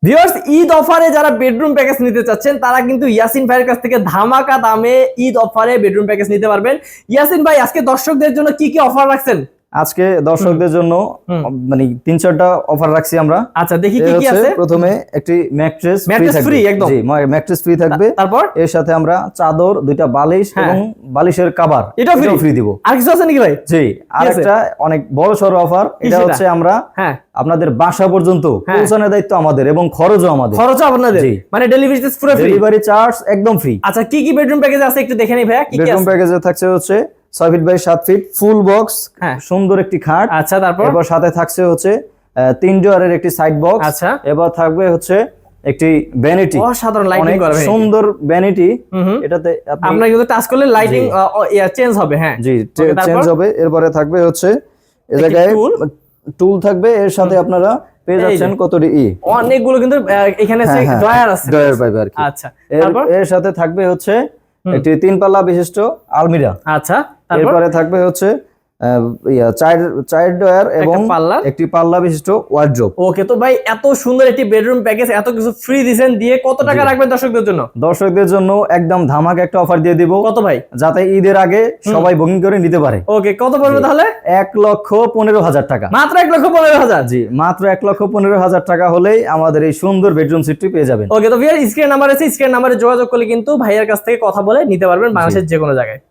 Viewers, Eid অফারে যারা bedroom package নিতে চাচ্ছেন তারা কিন্তু ইয়াসিন ভাইয়ের কাছ থেকে ধামাকা দামে ঈদ অফারে বেডরুম প্যাকেজ নিতে পারবেন। ইয়াসিন ভাই, আজকে দর্শকদের জন্য কি কি অফার রাখছেন? আজকে দর্শকদের জন্য মানে 3-4টা অফার রাখছি আমরা। আচ্ছা, দেখি কি কি আছে। প্রথমে একটি ম্যাট্রেস ফ্রি একদম। জি, ম্যাট্রেস ফ্রি থাকবে। তারপর এর সাথে আমরা চাদর, 2টা বালিশ এবং বালিশের কভার এটাও ফ্রি দিব। আর কিছু আছে নাকি ভাই? জি, আরেকটা অনেক বড় সড় অফার। এটা হচ্ছে আমরা আপনাদের বাসা পর্যন্ত পৌঁছানোর দায়িত্ব আমাদের এবং খরচও আমাদের। খরচও আপনাদের, মানে ডেলিভারি চার্জ পুরো ফ্রি, ডেলিভারি চার্জ একদম ফ্রি। আচ্ছা, কি কি বেডরুম প্যাকেজ আছে একটু দেখে নেই ভাইয়া। কি কি আছে? বেডরুম প্যাকেজে থাকছে হচ্ছে 6 feet by 7 feet full box, সুন্দর একটি খাট। আচ্ছা, তারপর এবার সাথে থাকছে হচ্ছে 3 ডোরের একটি সাইড বক্স। আচ্ছা, এবার থাকবে হচ্ছে একটি ভ্যানিটি, অসাধারণ লাইটিং করা ভ্যানিটি, সুন্দর ভ্যানিটি। এটাতে আপনারা কিন্তু টাচ করলে লাইটিং চেঞ্জ হবে। হ্যাঁ জি, চেঞ্জ হবে। এরপরে থাকবে হচ্ছে এই জায়গায় টুল থাকবে। এর সাথে আপনারা পেয়ে যাচ্ছেন কতটি অনেকগুলো কিন্তু এখানে ড্রয়ার আছে, ড্রয়ার পাইবে আর কি। আচ্ছা, এর সাথে থাকবে হচ্ছে একটি 3 পাল্লা বিশিষ্ট আলমিরা। আচ্ছা, এরপরে থাকবে হচ্ছে চার ডয়ার এবং একটি পাল্লা বিশিষ্ট ওয়ার্ড্রোব। ওকে, তো ভাই এত সুন্দর একটি বেডরুম প্যাকেজ, এত কিছু ফ্রি দিবেন, দিয়ে কত টাকা রাখবেন দর্শকদের জন্য? দর্শকদের জন্য একদম ধামাকা একটা অফার দিয়ে দিব। কত ভাই? যাতে ঈদের আগে সবাই বুকিং করে নিতে পারে। ওকে, কত পড়বে তাহলে? 1,15,000 টাকা। মাত্র 1,15,000? জি, মাত্র 1,15,000 টাকা হলেই আমাদের এই সুন্দর বেডরুম সেটটি পেয়ে যাবেন। ওকে, তো ভিউয়ার, স্ক্রিন নাম্বার আছে, স্ক্রিন নাম্বারে যোগাযোগ করলে কিন্তু ভাইয়ের কাছ থেকে কথা বলে নিতে পারবেন বাংলাদেশের যে কোনো জায়গায়।